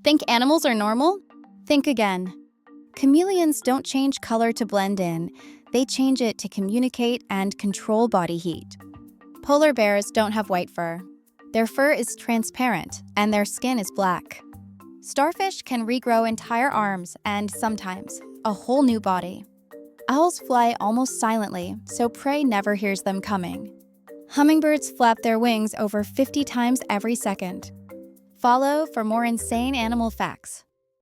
Think animals are normal? Think again. Chameleons don't change color to blend in. They change it to communicate and control body heat. Polar bears don't have white fur. Their fur is transparent and their skin is black. Starfish can regrow entire arms and, sometimes, a whole new body. Owls fly almost silently, so prey never hears them coming. Hummingbirds flap their wings over 50 times every second. Follow for more insane animal facts.